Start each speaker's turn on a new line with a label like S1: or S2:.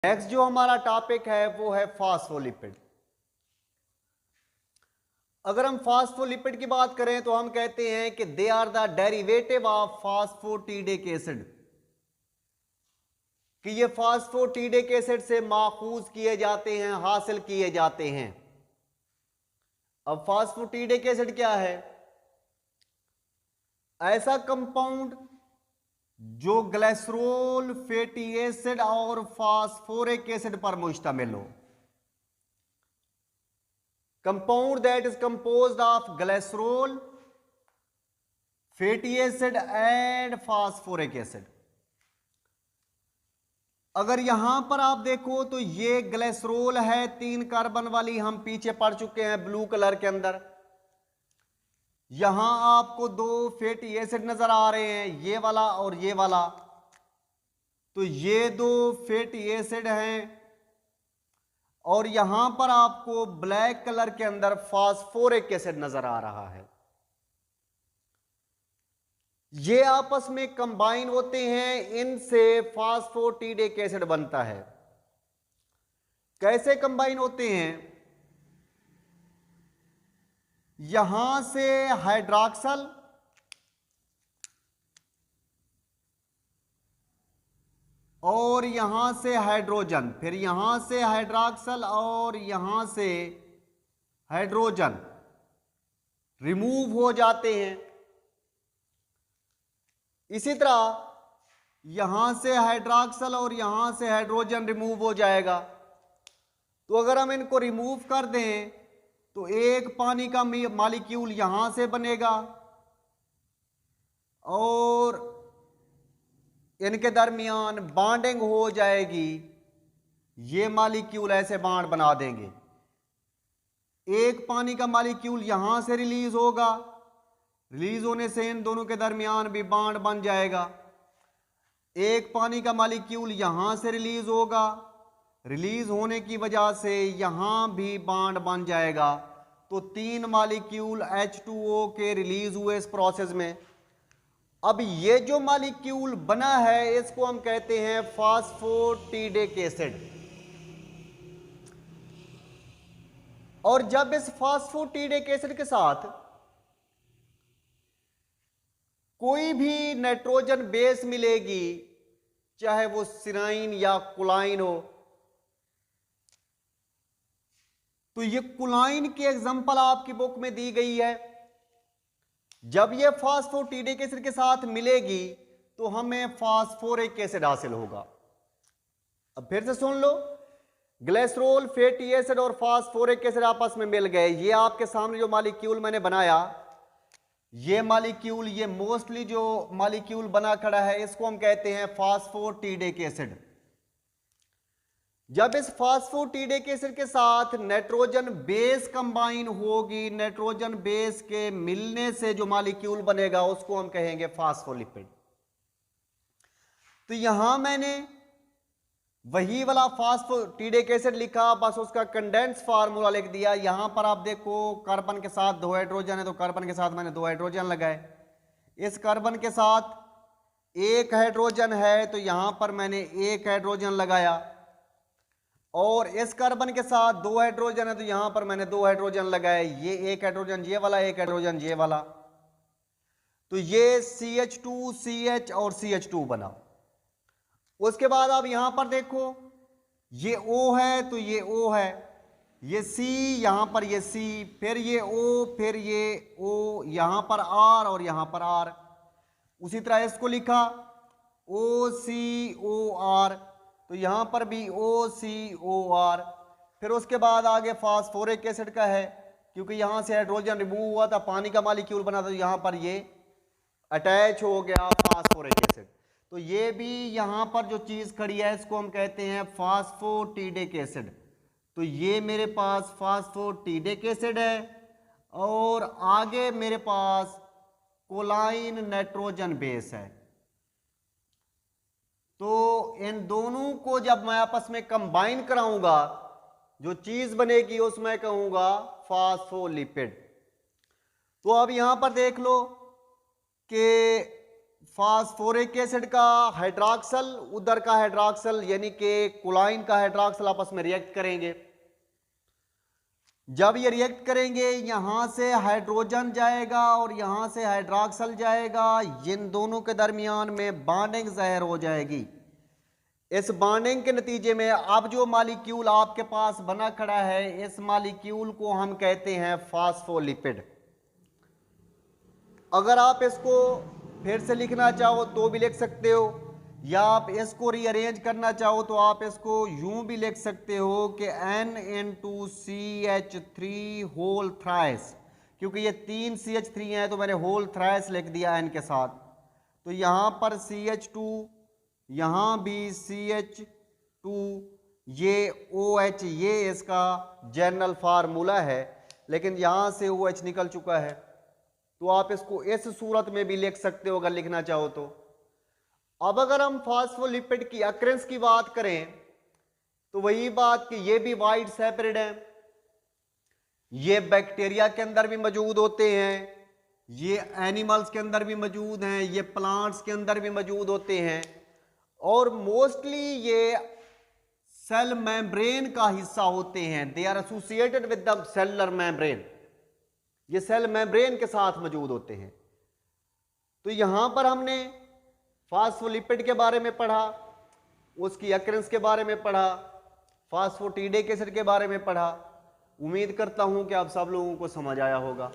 S1: Next जो हमारा topic है वो है फास्फोलिपिड। अगर हम फास्फोलिपिड की बात करें तो हम कहते हैं कि they are the derivative of phosphatidic acid, कि ये फास्फोटिडिक एसिड से माखूज किए जाते हैं, हासिल किए जाते हैं। अब फास्फोटिडिक एसिड क्या है? ऐसा कंपाउंड जो ग्लिसरॉल, फैटी एसिड और फास्फोरिक एसिड पर मुश्तमिल हो। Compound that is composed of glycerol, fatty acid and phosphoric acid. अगर यहां पर आप देखो तो ये ग्लिसरॉल है, 3 कार्बन वाली, हम पीछे पढ़ चुके हैं ब्लू कलर के अंदर। यहां आपको 2 फैटी एसिड नजर आ रहे हैं, ये वाला और ये वाला। तो ये 2 फैटी एसिड हैं और यहां पर आपको ब्लैक कलर के अंदर फास्फोरिक एसिड नजर आ रहा है। ये आपस में कंबाइन होते हैं, इनसे फास्फोटिडिक एसिड बनता है। कैसे कंबाइन होते हैं? यहां से हाइड्रॉक्सल और यहां से हाइड्रोजन, फिर यहां से हाइड्रॉक्सल और यहां से हाइड्रोजन रिमूव हो जाते हैं। इसी तरह यहां से हाइड्रॉक्सल और यहां से हाइड्रोजन रिमूव हो जाएगा। तो अगर हम इनको रिमूव कर दें तो एक पानी का मॉलिक्यूल यहां से बनेगा और इनके दरमियान बॉन्डिंग हो जाएगी। ये मॉलिक्यूल ऐसे बॉन्ड बना देंगे। एक पानी का मॉलिक्यूल यहां से रिलीज होगा, रिलीज होने से इन दोनों के दरमियान भी बॉन्ड बन जाएगा। एक पानी का मॉलिक्यूल यहां से रिलीज होगा, रिलीज होने की वजह से यहां भी बॉन्ड बन जाएगा। तो 3 मॉलिक्यूल H2O के रिलीज हुए इस प्रोसेस में। अब ये जो मॉलिक्यूल बना है इसको हम कहते हैं फास्फोटिडिक एसिड। और जब इस फास्फोटिडिक एसिड के साथ कोई भी नाइट्रोजन बेस मिलेगी, चाहे वो सिराइन या कुलाइन हो, तो ये कुलाइन की एग्जांपल आपकी बुक में दी गई है। जब ये फास्फोटिडिक एसिड के साथ मिलेगी तो हमें फास्फोरिक एसिड हासिल होगा। अब फिर से सुन लो, ग्लिसरॉल, फैटी एसिड और फास्फोरिक एसिड आपस में मिल गए। ये आपके सामने जो मॉलिक्यूल मैंने बनाया, ये मॉलिक्यूल, ये मोस्टली जो मॉलिक्यूल बना खड़ा है, इसको हम कहते हैं फास्फोटिडिक एसिड। जब इस फास्फोटिडिक एसिड के साथ नाइट्रोजन बेस कंबाइन होगी, नाइट्रोजन बेस के मिलने से जो मॉलिक्यूल बनेगा उसको हम कहेंगे फास्फोलिपिड। तो यहां मैंने वही वाला फास्फोटिडिक एसिड लिखा, बस उसका कंडेंस फार्मूला लिख दिया। यहां पर आप देखो कार्बन के साथ 2 हाइड्रोजन है, तो कार्बन के साथ मैंने 2 हाइड्रोजन लगाए। इस कार्बन के साथ 1 हाइड्रोजन है तो यहां पर मैंने 1 हाइड्रोजन लगाया। और इस कार्बन के साथ 2 हाइड्रोजन है तो यहां पर मैंने 2 हाइड्रोजन लगाए। ये 1 हाइड्रोजन ये वाला, 1 हाइड्रोजन ये वाला। तो ये CH2CH और CH2 बना। उसके बाद आप यहां पर देखो, ये O है तो ये O है, ये C, यहां पर ये C, फिर ये O, फिर ये O, यहां पर R और यहां पर R। उसी तरह इसको लिखा OCOR, तो यहां पर भी OCOR। फिर उसके बाद आगे फास्फोरिक एसिड का है, क्योंकि यहां से हाइड्रोजन रिमूव हुआ था, पानी का मॉलिक्यूल बना था, तो यहां पर ये अटैच हो गया फास्फोरिक एसिड। तो ये भी यहां पर जो चीज खड़ी है इसको हम कहते हैं फास्फोटिडिक एसिड। तो ये मेरे पास फास्फोटिडिक एसिड है और आगे मेरे पास कोलाइन नाइट्रोजन बेस है। तो इन दोनों को जब मैं आपस में कंबाइन कराऊंगा, जो चीज बनेगी उसमें कहूंगा फास्फोलिपिड। तो अब यहां पर देख लो कि फास्फोरिक एसिड का हाइड्रॉक्सल, उधर का हाइड्रॉक्सल यानी कि कोलाइन का हाइड्रॉक्सल आपस में रिएक्ट करेंगे। जब ये रिएक्ट करेंगे यहां से हाइड्रोजन जाएगा और यहां से हाइड्रॉक्सल जाएगा, इन दोनों के दरमियान में बॉन्डिंग ज़ाहिर हो जाएगी। इस बॉन्डिंग के नतीजे में अब जो मॉलिक्यूल आपके पास बना खड़ा है, इस मॉलिक्यूल को हम कहते हैं फास्फोलिपिड। अगर आप इसको फिर से लिखना चाहो तो भी लिख सकते हो, या आप इसको रीअरेंज करना चाहो तो आप इसको यूं भी लिख सकते हो कि N(CH3 होल थ्राइस, क्योंकि ये 3 CH3 हैं तो मैंने होल थ्राइस लिख दिया N के साथ। तो यहाँ पर CH2, यहाँ भी CH2, ये OH, ये इसका जनरल फार्मूला है, लेकिन यहाँ से OH निकल चुका है। तो आप इसको इस सूरत में भी लिख सकते हो अगर लिखना चाहो तो। अब अगर हम फास्फोलिपिड की अक्रेंस की बात करें तो वही बात कि ये भी वाइड सेपरेट है, ये बैक्टीरिया के अंदर भी मौजूद होते हैं, ये एनिमल्स के अंदर भी मौजूद हैं, ये प्लांट्स के अंदर भी मौजूद होते हैं, और मोस्टली ये सेल मेम्ब्रेन का हिस्सा होते हैं। They are associated with the cellular membrane, ये सेल मेम्ब्रेन के साथ मौजूद होते हैं। तो यहां पर हमने फास्फोलिपिड के बारे में पढ़ा, उसकी अक्रेंस के बारे में पढ़ा, फास्फोटीडिक एसिड के बारे में पढ़ा। उम्मीद करता हूं कि आप सब लोगों को समझ आया होगा।